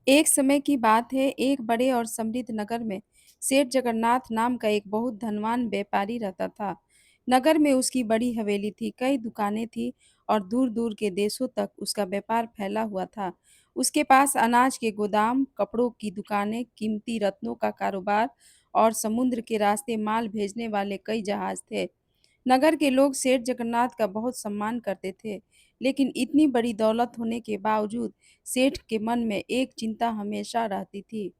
एक समय की बात है, एक बड़े और समृद्ध नगर में सेठ जगन्नाथ नाम का एक बहुत धनवान व्यापारी रहता था। नगर में उसकी बड़ी हवेली थी, कई दुकानें थी और दूर-दूर के देशों तक उसका व्यापार फैला हुआ था। उसके पास अनाज के गोदाम, कपड़ों की दुकानें, कीमती रत्नों का कारोबार और समुद्र के रास्ते माल भेजने वाले कई जहाज थे। नगर के लोग सेठ जगन्नाथ का बहुत सम्मान करते थे, लेकिन इतनी बड़ी दौलत होने के बावजूद सेठ के मन में एक चिंता हमेशा रहती थी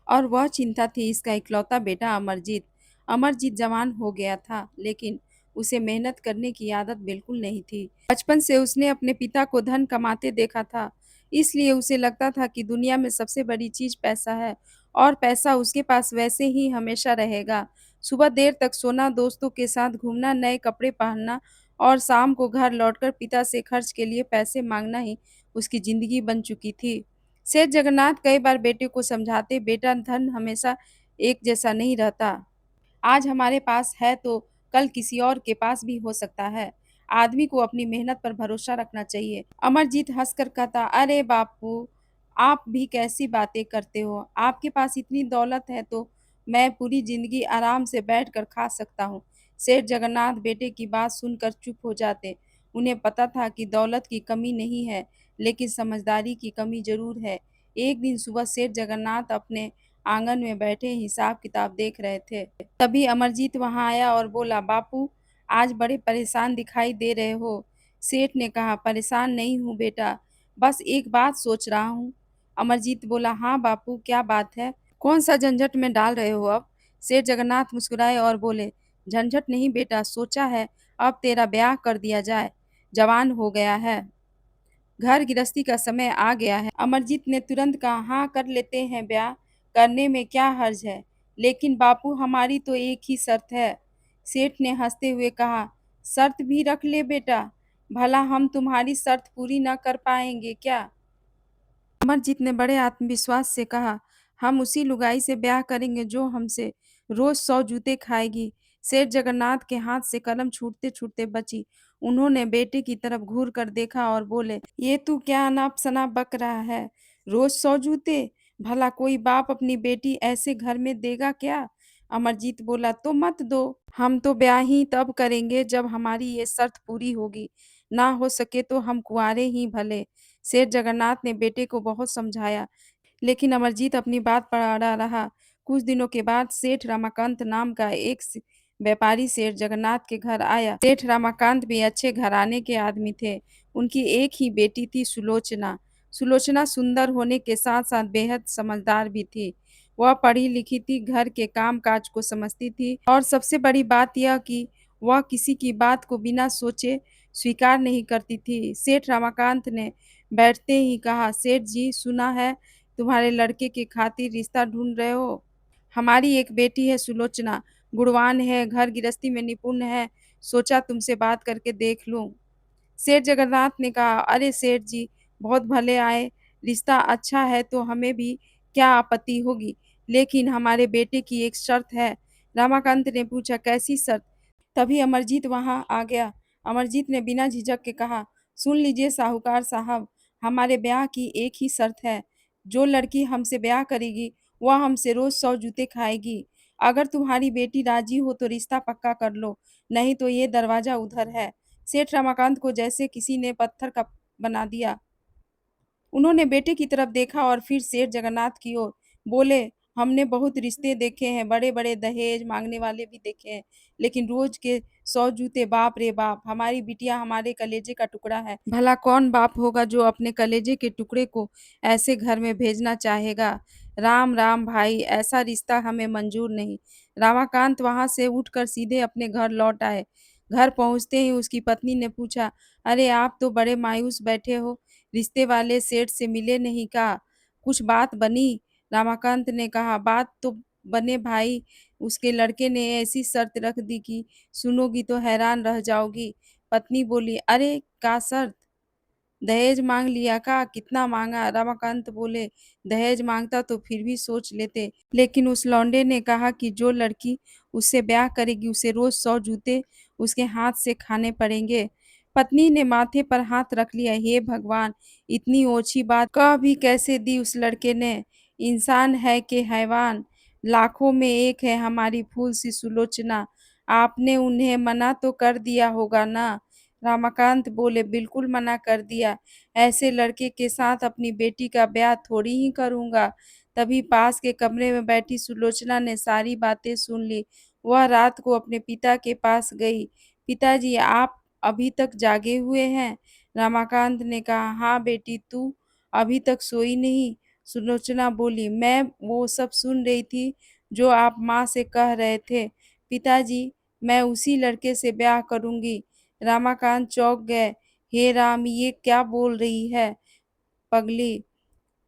और वह चिंता थी इसका इकलौता बेटा अमरजीत। अमरजीत जवान हो गया था, लेकिन उसे मेहनत करने की आदत बिल्कुल नहीं थी। बचपन से उसने अपने पिता को धन कमाते देखा था, इसलिए उसे लगता था कि दुनिया में सबसे बड़ी चीज़ पैसा है और पैसा उसके पास वैसे ही हमेशा रहेगा। सुबह देर तक सोना, दोस्तों के साथ घूमना, नए कपड़े पहनना और शाम को घर लौटकर पिता से खर्च के लिए पैसे मांगना ही उसकी ज़िंदगी बन चुकी थी। सेठ जगन्नाथ कई बार बेटे को समझाते, बेटा धन हमेशा एक जैसा नहीं रहता। आज हमारे पास है तो कल किसी और के पास भी हो सकता है। आदमी को अपनी मेहनत पर भरोसा रखना चाहिए। अमरजीत हंसकर कहता, अरे बापू, आप भी कैसी बातें करते हो? आपके पास इतनी दौलत है तो मैं पूरी जिंदगी आराम से बैठकर खा सकता हूँ। सेठ जगन्नाथ बेटे की बात सुनकर चुप हो जाते। उन्हें पता था कि दौलत की कमी नहीं है, लेकिन समझदारी की कमी जरूर है। एक दिन सुबह सेठ जगन्नाथ अपने आंगन में बैठे हिसाब किताब देख रहे थे। तभी अमरजीत वहां आया और बोला, बापू, आज बड़े परेशान दिखाई दे रहे हो। सेठ ने कहा, परेशान नहीं हूँ बेटा, बस एक बात सोच रहा हूँ। अमरजीत बोला, हाँ बापू, क्या बात है? कौन सा झंझट में डाल रहे हो अब? सेठ जगन्नाथ मुस्कुराए और बोले, झंझट नहीं बेटा, सोचा है अब तेरा ब्याह कर दिया जाए। जवान हो गया है, घर गृहस्थी का समय आ गया है। अमरजीत ने तुरंत कहा, हाँ कर लेते हैं ब्याह, करने में क्या हर्ज है। लेकिन बापू, हमारी तो एक ही शर्त है। सेठ ने हंसते हुए कहा, शर्त भी रख ले बेटा, भला हम तुम्हारी शर्त पूरी न कर पाएंगे क्या? अमरजीत ने बड़े आत्मविश्वास से कहा, हम उसी लुगाई से ब्याह करेंगे जो हमसे रोज 100 जूते खाएगी। सेठ जगन्नाथ के हाथ से कलम छूटते छूटते बची। उन्होंने बेटे की तरफ घूर कर देखा और बोले, ये तू क्या अनाप शनाप बक रहा है? रोज 100 जूते? भला कोई बाप अपनी बेटी ऐसे घर में देगा क्या? अमरजीत बोला, तो मत दो, हम तो ब्याह ही तब करेंगे जब हमारी ये शर्त पूरी होगी, ना हो सके तो हम कुंवारे ही भले। सेठ जगन्नाथ ने बेटे को बहुत समझाया, लेकिन अमरजीत अपनी बात पर अड़ा रहा। कुछ दिनों के बाद सेठ रमाकांत नाम का एक व्यापारी सेठ जगन्नाथ के घर आया। सेठ रमाकांत भी अच्छे घराने के आदमी थे। उनकी एक ही बेटी थी, सुलोचना। सुलोचना सुंदर होने के साथ साथ बेहद समझदार भी थी। वह पढ़ी लिखी थी, घर के काम काज को समझती थी और सबसे बड़ी बात यह कि वह किसी की बात को बिना सोचे स्वीकार नहीं करती थी। सेठ रमाकांत ने बैठते ही कहा, सेठ जी, सुना है तुम्हारे लड़के की खातिर रिश्ता ढूंढ रहे हो। हमारी एक बेटी है सुलोचना, गुणवान है, घर गृहस्थी में निपुण है, सोचा तुमसे बात करके देख लूं। सेठ जगन्नाथ ने कहा, अरे सेठ जी, बहुत भले आए, रिश्ता अच्छा है तो हमें भी क्या आपत्ति होगी, लेकिन हमारे बेटे की एक शर्त है। रमाकांत ने पूछा, कैसी शर्त? तभी अमरजीत वहां आ गया। अमरजीत ने बिना झिझक के कहा, सुन लीजिए साहूकार साहब, हमारे ब्याह की एक ही शर्त है। जो लड़की हमसे ब्याह करेगी वह हमसे रोज 100 जूते खाएगी। अगर तुम्हारी बेटी राजी हो तो रिश्ता पक्का कर लो, नहीं तो ये दरवाजा उधर है। सेठ रमाकांत को जैसे किसी ने पत्थर का बना दिया। उन्होंने बेटे की तरफ देखा और फिर सेठ जगन्नाथ की ओर। बोले, हमने बहुत रिश्ते देखे हैं, बड़े बड़े दहेज मांगने वाले भी देखे हैं, लेकिन रोज के 100 जूते, बाप रे बाप, हमारी बिटिया हमारे कलेजे का टुकड़ा है। भला कौन बाप होगा जो अपने कलेजे के टुकड़े को ऐसे घर में भेजना चाहेगा? राम राम भाई, ऐसा रिश्ता हमें मंजूर नहीं। रामाकांत वहां से उठकर सीधे अपने घर लौट आए। घर पहुंचते ही उसकी पत्नी ने पूछा, अरे आप तो बड़े मायूस बैठे हो, रिश्ते वाले सेठ से मिले नहीं का? कुछ बात बनी? रमाकांत ने कहा, बात तो बने भाई, उसके लड़के ने ऐसी शर्त रख दी कि सुनोगी तो हैरान रह जाओगी। पत्नी बोली, अरे का शर्त? दहेज मांग लिया का? कितना मांगा? रमाकांत बोले, दहेज मांगता तो फिर भी सोच लेते, लेकिन उस लौंडे ने कहा कि जो लड़की उससे ब्याह करेगी उसे रोज 100 जूते उसके हाथ से खाने पड़ेंगे। पत्नी ने माथे पर हाथ रख लिया। हे भगवान! इतनी ओछी बात कह भी कैसे दी उस लड़के ने? इंसान है कि हैवान? लाखों में एक है हमारी फूल सी सुलोचना। आपने उन्हें मना तो कर दिया होगा ना? रमाकांत बोले, बिल्कुल मना कर दिया। ऐसे लड़के के साथ अपनी बेटी का ब्याह थोड़ी ही करूँगा। तभी पास के कमरे में बैठी सुलोचना ने सारी बातें सुन ली। वह रात को अपने पिता के पास गई। पिताजी, आप अभी तक जागे हुए हैं? रमाकांत ने कहा, हाँ बेटी, तू अभी तक सोई नहीं? सुलोचना बोली, मैं वो सब सुन रही थी जो आप माँ से कह रहे थे। पिताजी, मैं उसी लड़के से ब्याह करूंगी। रमाकांत चौंक गए। हे राम, ये क्या बोल रही है पगली?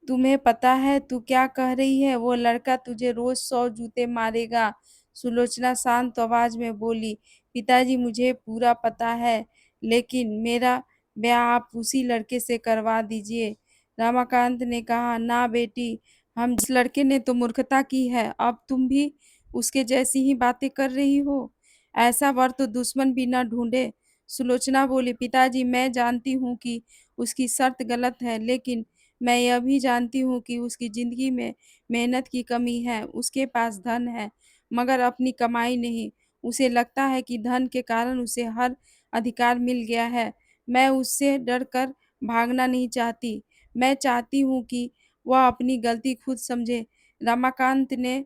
तुम्हें पता है तू क्या कह रही है? वो लड़का तुझे रोज 100 जूते मारेगा। सुलोचना शांत आवाज में बोली, पिताजी मुझे पूरा पता है, लेकिन मेरा ब्याह आप उसी लड़के से करवा दीजिए। रमाकांत ने कहा, ना बेटी, हम जिस लड़के ने तो मूर्खता की है, अब तुम भी उसके जैसी ही बातें कर रही हो। ऐसा वर तो दुश्मन भी न ढूंढे। सुलोचना बोली, पिताजी मैं जानती हूँ कि उसकी शर्त गलत है, लेकिन मैं यह भी जानती हूँ कि उसकी ज़िंदगी में मेहनत की कमी है। उसके पास धन है, मगर अपनी कमाई नहीं। उसे लगता है कि धन के कारण उसे हर अधिकार मिल गया है। मैं उससे डरकर भागना नहीं चाहती। मैं चाहती हूँ कि वह अपनी गलती खुद समझे। रमाकांत ने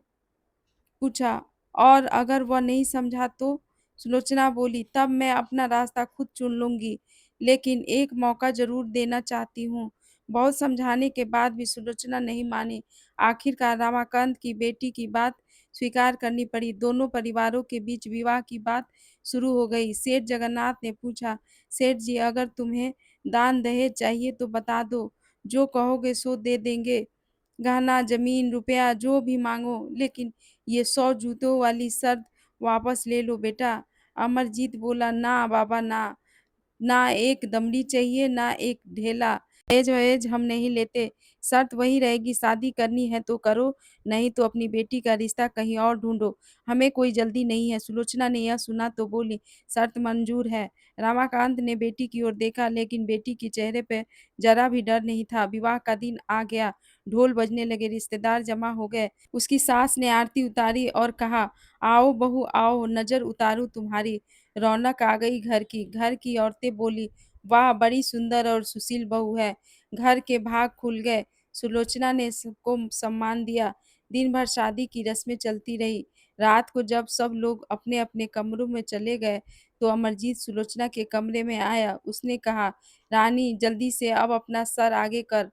पूछा, और अगर वह नहीं समझा तो? सुलोचना बोली, तब मैं अपना रास्ता खुद चुन लूँगी, लेकिन एक मौका ज़रूर देना चाहती हूँ। बहुत समझाने के बाद भी सुलोचना नहीं मानी। आखिरकार रमाकांत की बेटी की बात स्वीकार करनी पड़ी। दोनों परिवारों के बीच विवाह की बात शुरू हो गई। सेठ जगन्नाथ ने पूछा, सेठ जी, अगर तुम्हें दान दहेज चाहिए तो बता दो, जो कहोगे सो दे देंगे। गहना, ज़मीन, रुपया जो भी माँगो, लेकिन ये 100 जूतों वाली शर्त वापस ले लो बेटा। अमरजीत बोला, ना बाबा ना, ना एक दमड़ी चाहिए, ना एक ढेला। दहेज-वहेज हम नहीं लेते। शर्त वही रहेगी, शादी करनी है तो करो, नहीं तो अपनी बेटी का रिश्ता कहीं और ढूँढो। हमें कोई जल्दी नहीं है। सुलोचना ने यह सुना तो बोली, शर्त मंजूर है। रमाकांत ने बेटी की ओर देखा, लेकिन बेटी के चेहरे पे ज़रा भी डर नहीं था। विवाह का दिन आ गया। ढोल बजने लगे, रिश्तेदार जमा हो गए। उसकी सास ने आरती उतारी और कहा, आओ बहू आओ, नज़र उतारूँ तुम्हारी। रौनक आ गई घर की। घर की औरतें बोली, वाह बड़ी सुंदर और सुशील बहू है। घर के भाग खुल गए। सुलोचना ने सबको सम्मान दिया। दिन भर शादी की रस्में चलती रही। रात को जब सब लोग अपने अपने कमरों में चले गए तो अमरजीत सुलोचना के कमरे में आया। उसने कहा, रानी जल्दी से अब अपना सर आगे कर,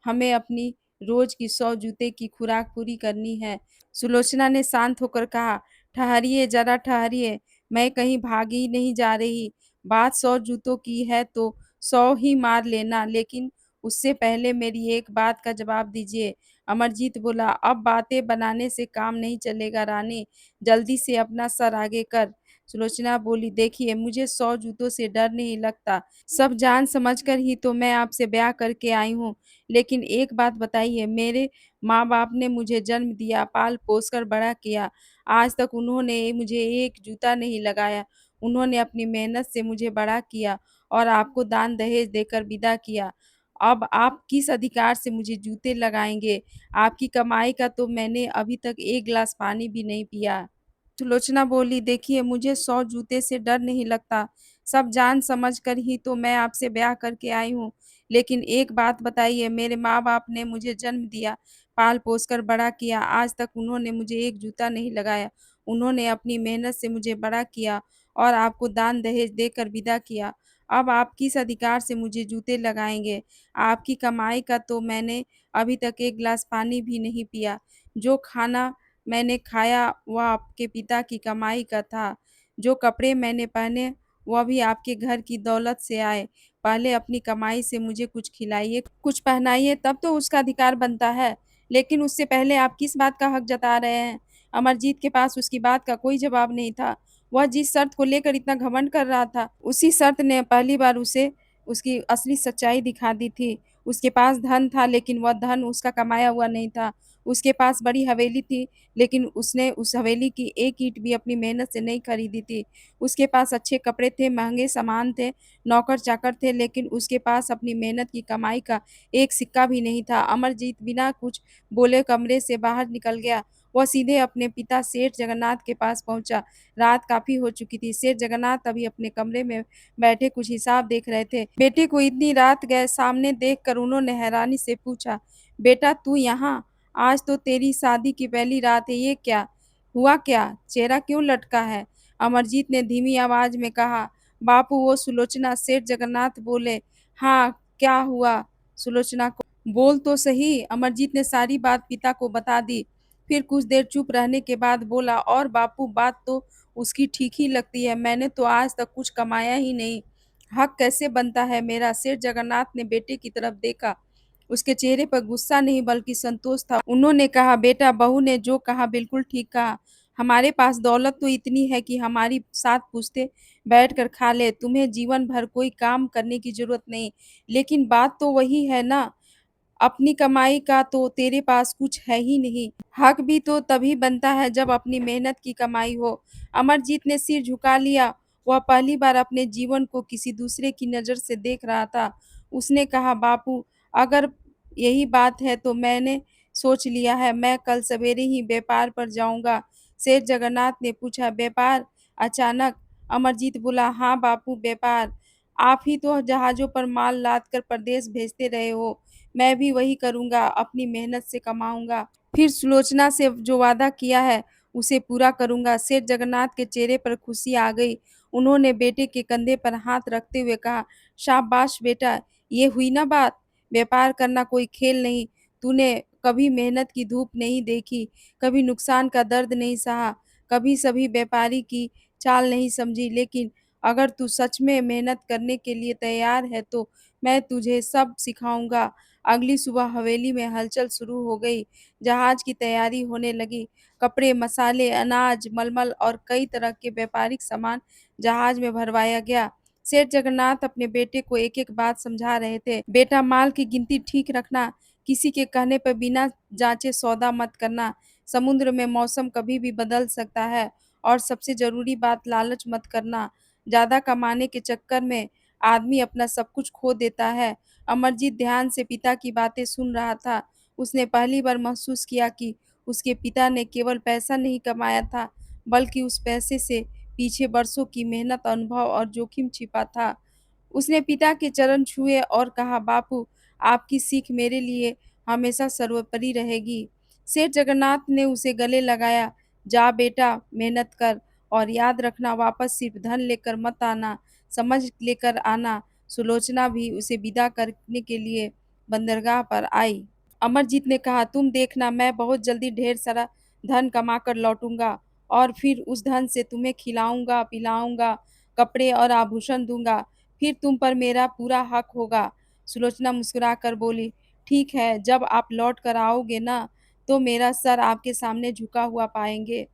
हमें अपनी रोज की 100 जूते की खुराक पूरी करनी है। सुलोचना ने शांत होकर कहा, ठहरिए जरा ठहरिए, मैं कहीं भागी नहीं जा रही। बात 100 जूतों की है तो 100 ही मार लेना, लेकिन उससे पहले मेरी एक बात का जवाब दीजिए। अमरजीत बोला, अब बातें बनाने से काम नहीं चलेगा रानी, जल्दी से अपना सर आगे कर। सुलोचना बोली, देखिए मुझे 100 जूतों से डर नहीं लगता, सब जान समझ कर ही तो मैं आपसे ब्याह करके आई हूँ। लेकिन एक बात बताइए, मेरे माँ-बाप ने मुझे जन्म दिया, पाल-पोस कर बड़ा किया। आज तक उन्होंने मुझे एक जूता नहीं लगाया। उन्होंने अपनी मेहनत से मुझे बड़ा किया और आपको दान-दहेज देकर विदा किया। अब आप किस अधिकार से मुझे जूते लगाएँगे? आपकी कमाई का तो मैंने अभी तक एक गिलास पानी भी नहीं पिया। सुलोचना बोली, देखिए मुझे 100 जूते से डर नहीं लगता, सब जान समझ कर ही तो मैं आपसे ब्याह करके आई हूँ। लेकिन एक बात बताइए, मेरे माँ-बाप ने मुझे जन्म दिया, पाल-पोस कर बड़ा किया, आज तक उन्होंने मुझे एक जूता नहीं लगाया। उन्होंने अपनी मेहनत से मुझे बड़ा किया और आपको दान-दहेज देकर विदा किया। अब आप किस अधिकार से मुझे जूते लगाएँगे? आपकी कमाई का तो मैंने अभी तक एक गिलास पानी भी नहीं पिया। जो खाना मैंने खाया वह आपके पिता की कमाई का था। जो कपड़े मैंने पहने वह भी आपके घर की दौलत से आए। पहले अपनी कमाई से मुझे कुछ खिलाइए, कुछ पहनाइए, तब तो उसका अधिकार बनता है। लेकिन उससे पहले आप किस बात का हक जता रहे हैं? अमरजीत के पास उसकी बात का कोई जवाब नहीं था। वह जिस शर्त को लेकर इतना घमंड कर रहा था, उसी शर्त ने पहली बार उसे उसकी असली सच्चाई दिखा दी थी। उसके पास धन था लेकिन वह धन उसका कमाया हुआ नहीं था। उसके पास बड़ी हवेली थी लेकिन उसने उस हवेली की एक ईंट भी अपनी मेहनत से नहीं खरीदी थी। उसके पास अच्छे कपड़े थे, महँगे सामान थे, नौकर-चाकर थे लेकिन उसके पास अपनी मेहनत की कमाई का एक सिक्का भी नहीं था। अमरजीत बिना कुछ बोले कमरे से बाहर निकल गया। वह सीधे अपने पिता सेठ जगन्नाथ के पास पहुँचा। रात काफ़ी हो चुकी थी। सेठ जगन्नाथ अभी अपने कमरे में बैठे कुछ हिसाब देख रहे थे। बेटे को इतनी रात गए सामने देखकर उन्होंने हैरानी से पूछा, "बेटा तू यहाँ? आज तो तेरी शादी की पहली रात है, ये क्या? हुआ क्या? चेहरा क्यों लटका है?" अमरजीत ने धीमी आवाज़ में कहा, "बापू वो सुलोचना।" सेठ जगन्नाथ बोले, "हाँ, क्या हुआ सुलोचना को? बोल तो सही।" अमरजीत ने सारी बात पिता को बता दी। फिर कुछ देर चुप रहने के बाद बोला, "और बापू बात तो उसकी ठीक ही लगती है। मैंने तो आज तक कुछ कमाया ही नहीं। हक कैसे बनता है मेरा?" सेठ जगन्नाथ ने बेटे की तरफ देखा। उसके चेहरे पर गुस्सा नहीं बल्कि संतोष था। उन्होंने कहा, "बेटा बहू ने जो कहा बिल्कुल ठीक कहा। हमारे पास दौलत तो इतनी है कि हमारी सात पुश्तें बैठकर खा लें। तुम्हें जीवन भर कोई काम करने की ज़रूरत नहीं। लेकिन बात तो वही है ना, अपनी कमाई का तो तेरे पास कुछ है ही नहीं। हक भी तो तभी बनता है जब अपनी मेहनत की कमाई हो।" अमरजीत ने सिर झुका लिया। वह पहली बार अपने जीवन को किसी दूसरे की नज़र से देख रहा था। उसने कहा, "बापू, अगर यही बात है तो मैंने सोच लिया है, मैं कल सवेरे ही व्यापार पर जाऊँगा।" सेठ जगन्नाथ ने पूछा, "व्यापार?" अचानक अमरजीत बोला, "हाँ बापू, व्यापार। आप ही तो जहाज़ों पर माल लादकर परदेस भेजते रहे हो। मैं भी वही करूँगा, अपनी मेहनत से कमाऊँगा। फिर सुलोचना से जो वादा किया है, उसे पूरा करूँगा।" सेठ जगन्नाथ के चेहरे पर खुशी आ गई। उन्होंने बेटे के कंधे पर हाथ रखते हुए कहा, "शाबाश बेटा, ये हुई ना बात। व्यापार करना कोई खेल नहीं। तूने कभी मेहनत की धूप नहीं देखी, कभी नुकसान का दर्द नहीं सहा, कभी सभी व्यापारी की चाल नहीं समझी। लेकिन अगर तू सच में मेहनत करने के लिए तैयार है तो मैं तुझे सब सिखाऊँगा।" अगली सुबह हवेली में हलचल शुरू हो गई। जहाज की तैयारी होने लगी। कपड़े, मसाले, अनाज, मलमल और कई तरह के व्यापारिक सामान जहाज में भरवाया गया। सेठ जगन्नाथ अपने बेटे को एक-एक बात समझा रहे थे। "बेटा, माल की गिनती ठीक रखना, किसी के कहने पर बिना जाँचे सौदा मत करना। समुद्र में मौसम कभी भी बदल सकता है और सबसे ज़रूरी बात, लालच मत करना। ज़्यादा कमाने के चक्कर में आदमी अपना सब कुछ खो देता है।" अमरजीत ध्यान से पिता की बातें सुन रहा था। उसने पहली बार महसूस किया कि उसके पिता ने केवल पैसा नहीं कमाया था, बल्कि उस पैसे से पीछे बरसों की मेहनत, अनुभव और जोखिम छिपा था। उसने पिता के चरण छुए और कहा, "बापू, आपकी सीख मेरे लिए हमेशा सर्वोपरि रहेगी।" सेठ जगन्नाथ ने उसे गले लगाया। "जा बेटा, मेहनत कर और याद रखना वापस सिर्फ धन लेकर मत आना, समझ लेकर आना।" सुलोचना भी उसे विदा करने के लिए बंदरगाह पर आई। अमरजीत ने कहा, "तुम देखना, मैं बहुत जल्दी ढेर सारा धन कमा कर लौटूँगा और फिर उस धन से तुम्हें खिलाऊँगा, पिलाऊँगा, कपड़े और आभूषण दूँगा। फिर तुम पर मेरा पूरा हक होगा।" सुलोचना मुस्कुराकर बोली, "ठीक है, जब आप लौट कर आओगे ना, तो मेरा सर आपके सामने झुका हुआ पाएँगे।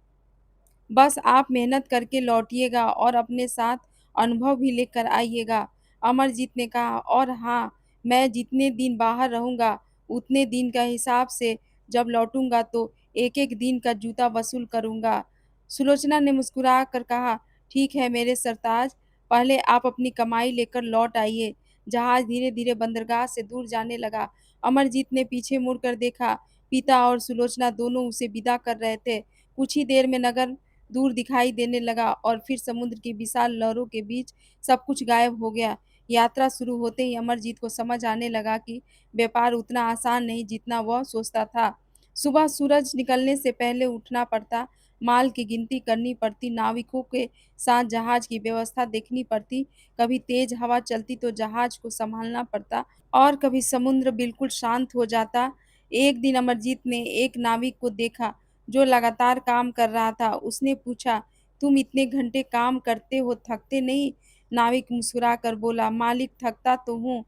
बस आप मेहनत करके लौटिएगा और अपने साथ अनुभव भी लेकर आइएगा।" अमरजीत ने कहा, "और हाँ, मैं जितने दिन बाहर रहूँगा, उतने दिन का हिसाब से जब लौटूँगा तो एक-एक दिन का जूता वसूल करूँगा।" सुलोचना ने मुस्कुरा कर कहा, "ठीक है मेरे सरताज, पहले आप अपनी कमाई लेकर लौट आइए।" जहाज़ धीरे-धीरे बंदरगाह से दूर जाने लगा। अमरजीत ने पीछे मुड़कर देखा, पिता और सुलोचना दोनों उसे विदा कर रहे थे। कुछ ही देर में नगर दूर दिखाई देने लगा और फिर समुद्र की विशाल लहरों के बीच सब कुछ गायब हो गया। यात्रा शुरू होते ही अमरजीत को समझ आने लगा कि व्यापार उतना आसान नहीं जितना वह सोचता था। सुबह सूरज निकलने से पहले उठना पड़ता, माल की गिनती करनी पड़ती, नाविकों के साथ जहाज की व्यवस्था देखनी पड़ती, कभी तेज हवा चलती तो जहाज को संभालना पड़ता और कभी समुद्र बिल्कुल शांत हो जाता। एक दिन अमरजीत ने एक नाविक को देखा जो लगातार काम कर रहा था। उसने पूछा, "तुम इतने घंटे काम करते हो, थकते नहीं?" नाविक मुस्कुराकर बोला, "मालिक, थकता तो हूँ,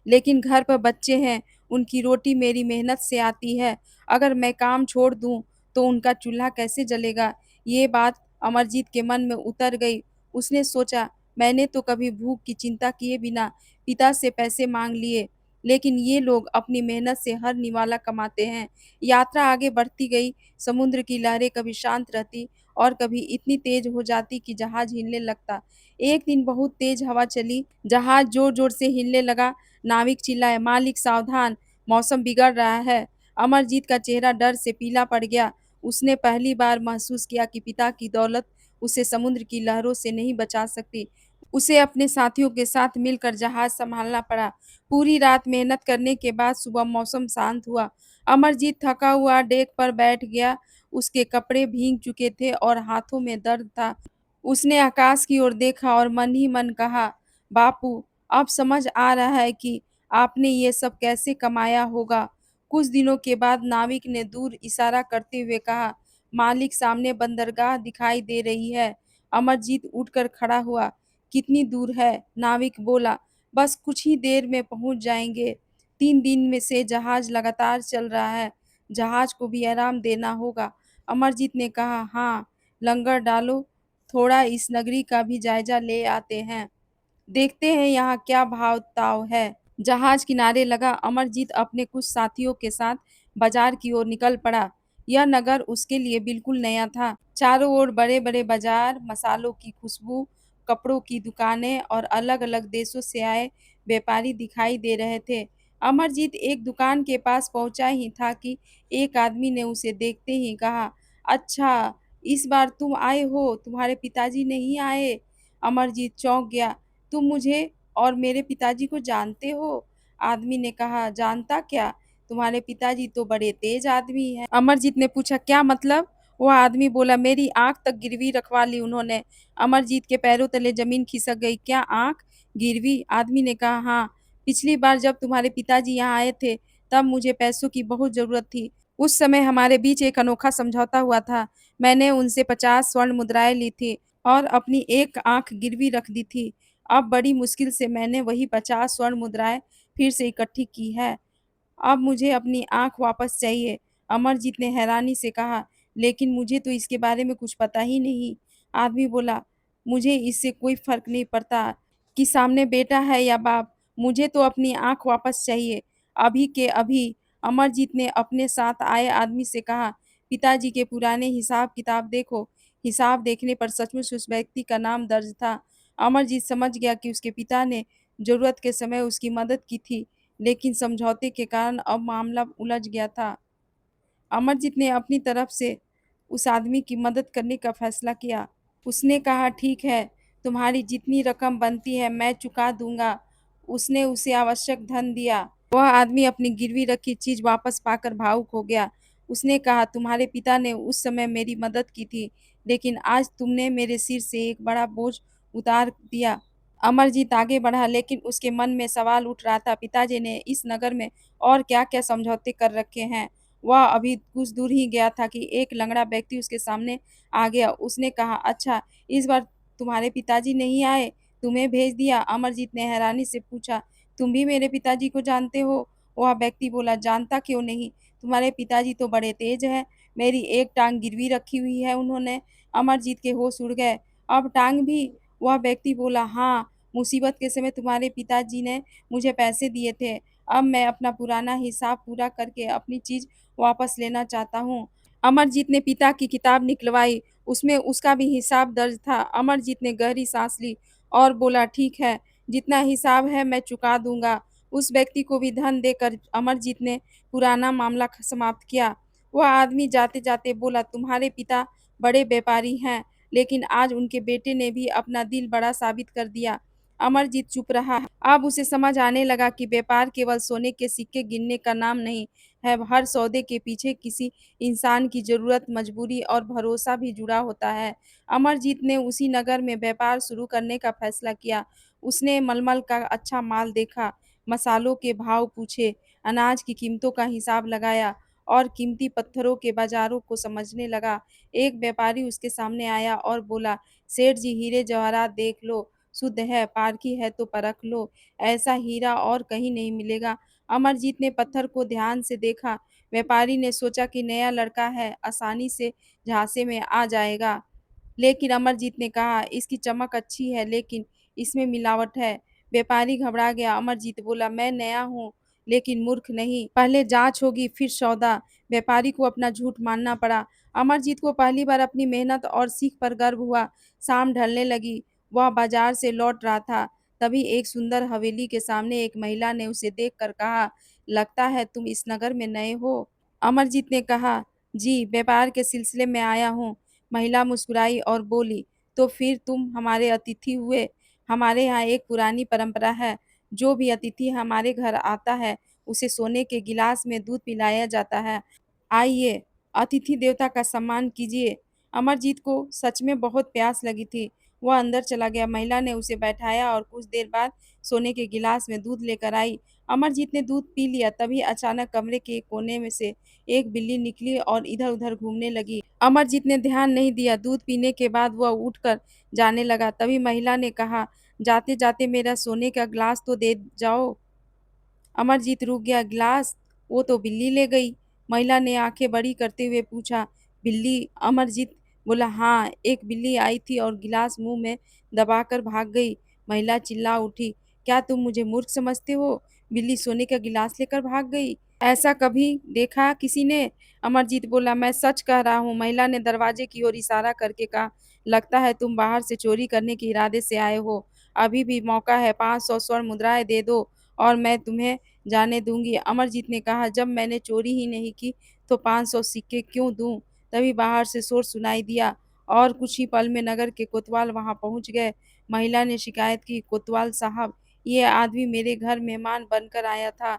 लेकिन घर पर बच्चे हैं, उनकी रोटी मेरी मेहनत से आती है। अगर मैं काम छोड़ दूँ, तो उनका चूल्हा कैसे जलेगा?" ये बात अमरजीत के मन में उतर गई। उसने सोचा, मैंने तो कभी भूख की चिंता किए बिना पिता से पैसे माँग लिए, लेकिन ये लोग अपनी मेहनत से हर निवाला कमाते हैं। यात्रा आगे बढ़ती गई, समुद्र की लहरें कभी शांत रहती और कभी इतनी तेज हो जाती कि जहाज हिलने लगता। एक दिन बहुत तेज हवा चली, जहाज जोर-जोर से हिलने लगा। नाविक चिल्लाए, "मालिक सावधान, मौसम बिगड़ रहा है।" अमरजीत का चेहरा डर से पीला पड़ गया। उसने पहली बार महसूस किया कि पिता की दौलत उसे समुद्र की लहरों से नहीं बचा सकती। उसे अपने साथियों के साथ मिलकर जहाज सँभालना पड़ा। पूरी रात मेहनत करने के बाद सुबह मौसम शांत हुआ। अमरजीत थका हुआ डेक पर बैठ गया। उसके कपड़े भीग चुके थे और हाथों में दर्द था। उसने आकाश की ओर देखा और मन ही मन कहा, "बापू, अब समझ आ रहा है कि आपने ये सब कैसे कमाया होगा।" कुछ दिनों के बाद नाविक ने दूर इशारा करते हुए कहा, "मालिक, सामने बंदरगाह दिखाई दे रही है।" अमरजीत उठकर खड़ा हुआ। "कितनी दूर है?" नाविक बोला, "बस कुछ ही देर में पहुँच जाएँगे। 3 दिन में से जहाज लगातार चल रहा है। जहाज को भी आराम देना होगा।" अमरजीत ने कहा, "हाँ, लंगर डालो, थोड़ा इस नगरी का भी जायज़ा ले आते हैं। देखते हैं यहाँ क्या भाव-ताव है।" जहाज किनारे लगा, अमरजीत अपने कुछ साथियों के साथ बाजार की ओर निकल पड़ा। यह नगर उसके लिए बिल्कुल नया था। चारों ओर बड़े-बड़े बाजार, मसालों की खुशबू, कपड़ों की दुकानें और अलग-अलग देशों से आए व्यापारी दिखाई दे रहे थे। अमरजीत एक दुकान के पास पहुंचा ही था कि एक आदमी ने उसे देखते ही कहा, "अच्छा, इस बार तुम आए हो, तुम्हारे पिताजी नहीं आए?" अमरजीत चौंक गया, "तुम मुझे और मेरे पिताजी को जानते हो?" आदमी ने कहा, "जानता क्या? तुम्हारे पिताजी तो बड़े तेज आदमी हैं।" अमरजीत ने पूछा, "क्या मतलब?" वह आदमी बोला, "मेरी आँख तक गिरवी रखवा ली उन्होंने।" अमरजीत के पैरों तले ज़मीन खिसक गई। "क्या आँख गिरवी?" आदमी ने कहा, "हाँ, पिछली बार जब तुम्हारे पिताजी यहाँ आए थे, तब मुझे पैसों की बहुत ज़रूरत थी। उस समय हमारे बीच एक अनोखा समझौता हुआ था। मैंने उनसे 50 स्वर्ण मुद्राएँ ली थी और अपनी एक आँख गिरवी रख दी थी। अब बड़ी मुश्किल से मैंने वही 50 स्वर्ण मुद्राएँ फिर से इकट्ठी की है। अब मुझे अपनी आँख वापस चाहिए।" अमरजीत ने हैरानी से कहा, "लेकिन मुझे तो इसके बारे में कुछ पता ही नहीं।" आदमी बोला, "मुझे इससे कोई फ़र्क नहीं पड़ता कि सामने बेटा है या बाप, मुझे तो अपनी आँख वापस चाहिए, अभी के अभी।" अमरजीत ने अपने साथ आए आदमी से कहा, "पिताजी के पुराने हिसाब-किताब देखो।" हिसाब देखने पर सचमुच उस व्यक्ति का नाम दर्ज था। अमरजीत समझ गया कि उसके पिता ने ज़रूरत के समय उसकी मदद की थी। लेकिन समझौते के कारण अब मामला उलझ गया था। अमरजीत ने अपनी तरफ से उस आदमी की मदद करने का फैसला किया। उसने कहा, "ठीक है, तुम्हारी जितनी रकम बनती है मैं चुका दूँगा।" उसने उसे आवश्यक धन दिया। वह आदमी अपनी गिरवी रखी चीज़ वापस पाकर भावुक हो गया। उसने कहा, "तुम्हारे पिता ने उस समय मेरी मदद की थी, लेकिन आज तुमने मेरे सिर से एक बड़ा बोझ उतार दिया।" अमरजीत आगे बढ़ा, लेकिन उसके मन में सवाल उठ रहा था, पिताजी ने इस नगर में और क्या-क्या समझौते कर रखे हैं। वह अभी कुछ दूर ही गया था कि एक लंगड़ा व्यक्ति उसके सामने आ गया। उसने कहा, "अच्छा, इस बार तुम्हारे पिताजी नहीं आए, तुम्हें भेज दिया?" अमरजीत ने हैरानी से पूछा, "तुम भी मेरे पिताजी को जानते हो?" वह व्यक्ति बोला, "जानता क्यों नहीं? तुम्हारे पिताजी तो बड़े तेज हैं। मेरी एक टाँग गिरवी रखी हुई है उन्होंने।" अमरजीत के होश उड़ गए। "अब टाँग भी?" वह व्यक्ति बोला, "हाँ, मुसीबत के समय तुम्हारे पिताजी ने मुझे पैसे दिए थे। अब मैं अपना पुराना हिसाब पूरा करके अपनी चीज़ वापस लेना चाहता हूँ।" अमरजीत ने पिता की किताब निकलवाई, उसमें उसका भी हिसाब दर्ज था। अमरजीत ने गहरी साँस ली और बोला, "ठीक है, जितना हिसाब है मैं चुका दूँगा।" उस व्यक्ति को भी धन देकर अमरजीत ने पुराना मामला समाप्त किया। वह आदमी जाते-जाते बोला, "तुम्हारे पिता बड़े व्यापारी हैं, लेकिन आज उनके बेटे ने भी अपना दिल बड़ा साबित कर दिया।" अमरजीत चुप रहा। अब उसे समझ आने लगा कि व्यापार केवल सोने के सिक्के गिनने का नाम नहीं है, हर सौदे के पीछे किसी इंसान की ज़रूरत, मजबूरी और भरोसा भी जुड़ा होता है। अमरजीत ने उसी नगर में व्यापार शुरू करने का फैसला किया। उसने मलमल का अच्छा माल देखा, मसालों के भाव पूछे, अनाज की कीमतों का हिसाब लगाया और कीमती पत्थरों के बाज़ारों को समझने लगा। एक व्यापारी उसके सामने आया और बोला, "सेठ जी, हीरे जवाहरात देख लो, शुद्ध है, पारखी है तो परख लो, ऐसा हीरा और कहीं नहीं मिलेगा।" अमरजीत ने पत्थर को ध्यान से देखा। व्यापारी ने सोचा कि नया लड़का है, आसानी से झांसे में आ जाएगा। लेकिन अमरजीत ने कहा, "इसकी चमक अच्छी है, लेकिन इसमें मिलावट है।" व्यापारी घबरा गया। अमरजीत बोला, "मैं नया हूँ, लेकिन मूर्ख नहीं, पहले जाँच होगी फिर सौदा। व्यापारी को अपना झूठ मानना पड़ा। अमरजीत को पहली बार अपनी मेहनत और सीख पर गर्व हुआ। शाम ढलने लगी, वह बाजार से लौट रहा था। तभी एक सुंदर हवेली के सामने एक महिला ने उसे देखकर कहा, "लगता है तुम इस नगर में नए हो?" अमरजीत ने कहा, "जी, व्यापार के सिलसिले में आया हूँ।" महिला मुस्कुराई और बोली, "तो फिर तुम हमारे अतिथि हुए। हमारे यहाँ एक पुरानी परंपरा है, जो भी अतिथि हमारे घर आता है, उसे सोने के गिलास में दूध पिलाया जाता है। आइए, अतिथि देवता का सम्मान कीजिए।" अमरजीत को सच में बहुत प्यास लगी थी। वह अंदर चला गया। महिला ने उसे बैठाया और कुछ देर बाद सोने के गिलास में दूध लेकर आई। अमरजीत ने दूध पी लिया। तभी अचानक कमरे के एक कोने में से एक बिल्ली निकली और इधर-उधर घूमने लगी। अमरजीत ने ध्यान नहीं दिया। दूध पीने के बाद वह उठकर जाने लगा। तभी महिला ने कहा, "जाते-जाते मेरा सोने का ग्लास तो दे जाओ।" अमरजीत रुक गया। "ग्लास? वो तो बिल्ली ले गई।" महिला ने आंखें बड़ी करते हुए पूछा, "बिल्ली?" अमरजीत बोला, "हाँ, एक बिल्ली आई थी और गिलास मुंह में दबाकर भाग गई।" महिला चिल्ला उठी, "क्या तुम मुझे मूर्ख समझते हो? बिल्ली सोने का गिलास लेकर भाग गई। ऐसा कभी देखा किसी ने?" अमरजीत बोला, "मैं सच कह रहा हूँ।" महिला ने दरवाजे की ओर इशारा करके कहा, "लगता है तुम बाहर से चोरी करने के इरादे से आए हो। अभी भी मौका है, 500 स्वर्ण मुद्राएँ दे दो और मैं तुम्हें जाने दूँगी।" अमरजीत ने कहा, "जब मैंने चोरी ही नहीं की, तो 500 सिक्के क्यों दूँ?" तभी बाहर से शोर सुनाई दिया और कुछ ही पल में नगर के कोतवाल वहाँ पहुँच गए। महिला ने शिकायत की, "कोतवाल साहब, ये आदमी मेरे घर मेहमान बनकर आया था।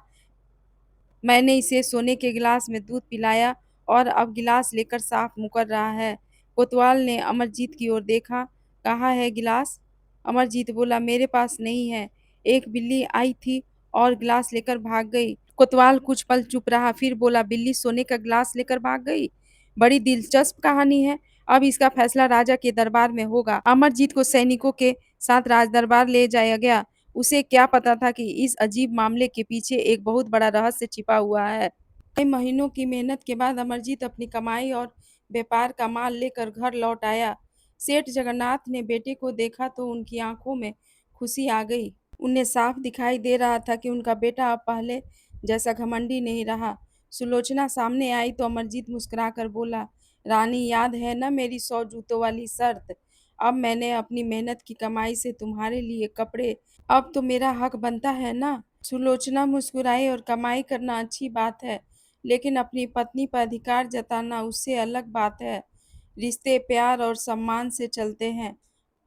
मैंने इसे सोने के गिलास में दूध पिलाया और अब गिलास लेकर साफ मुकर रहा है।" कोतवाल ने अमरजीत की ओर देखा, "कहाँ है गिलास?" अमरजीत बोला, "मेरे पास नहीं है। एक बिल्ली आई थी और गिलास लेकर भाग गई।" कोतवाल कुछ पल चुप रहा, फिर बोला, "बिल्ली सोने का गिलास लेकर भाग गई? बड़ी दिलचस्प कहानी है। अब इसका फैसला राजा के दरबार में होगा।" अमरजीत को सैनिकों के साथ राजदरबार ले जाया गया। उसे क्या पता था कि इस अजीब मामले के पीछे एक बहुत बड़ा रहस्य छिपा हुआ है। कई महीनों की मेहनत के बाद अमरजीत अपनी कमाई और व्यापार का माल लेकर घर लौट आया। सेठ जगन्नाथ ने बेटे को देखा तो उनकी आंखों में खुशी आ गई। उन्हें साफ दिखाई दे रहा था कि उनका बेटा अब पहले जैसा घमंडी नहीं रहा। सुलोचना सामने आई तो अमरजीत मुस्कुराकर बोला, "रानी, याद है ना मेरी 100 जूतों वाली शर्त? अब मैंने अपनी मेहनत की कमाई से तुम्हारे लिए कपड़े, अब तो मेरा हक बनता है ना?" सुलोचना मुस्कुराई और कमाई करना अच्छी बात है, लेकिन अपनी पत्नी पर अधिकार जताना उससे अलग बात है। रिश्ते प्यार और सम्मान से चलते हैं।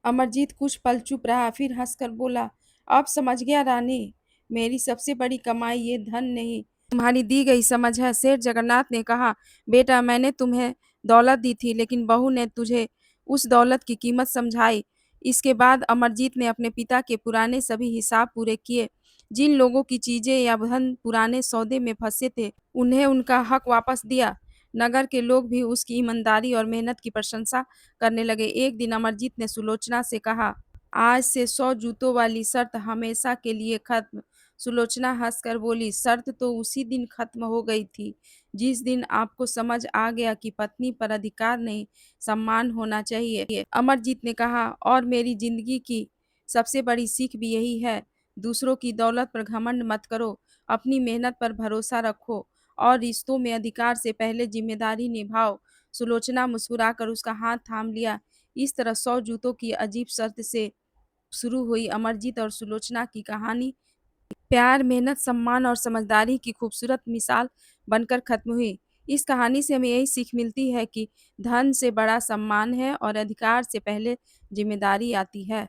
अमरजीत कुछ पल चुप रहा, फिर हंसकर बोला, "अब समझ गया रानी, मेरी सबसे बड़ी कमाई ये धन नहीं, तुम्हारी दी गई समझ है।" सेठ जगन्नाथ ने कहा, "बेटा, मैंने तुम्हें दौलत दी थी, लेकिन बहू ने तुझे उस दौलत की कीमत समझाई।" इसके बाद अमरजीत ने अपने पिता के पुराने सभी हिसाब पूरे किए। जिन लोगों की चीजें या धन पुराने सौदे में फंसे थे, उन्हें उनका हक वापस दिया। नगर के लोग भी उसकी ईमानदारी और मेहनत की प्रशंसा करने लगे। एक दिन अमरजीत ने सुलोचना से कहा, "आज से 100 जूतों वाली शर्त हमेशा के लिए खत्म।" सुलोचना हंसकर बोली, "शर्त तो उसी दिन खत्म हो गई थी, जिस दिन आपको समझ आ गया कि पत्नी पर अधिकार नहीं, सम्मान होना चाहिए।" अमरजीत ने कहा, "और मेरी जिंदगी की सबसे बड़ी सीख भी यही है। दूसरों की दौलत पर घमंड मत करो, अपनी मेहनत पर भरोसा रखो और रिश्तों में अधिकार से पहले जिम्मेदारी निभाओ।" सुलोचना मुस्कुराकर उसका हाथ थाम लिया। इस तरह 100 जूतों की अजीब शर्त से शुरू हुई अमरजीत और सुलोचना की कहानी। प्यार, मेहनत, सम्मान और समझदारी की खूबसूरत मिसाल बनकर खत्म हुई। इस कहानी से हमें यही सीख मिलती है कि धन से बड़ा सम्मान है और अधिकार से पहले जिम्मेदारी आती है।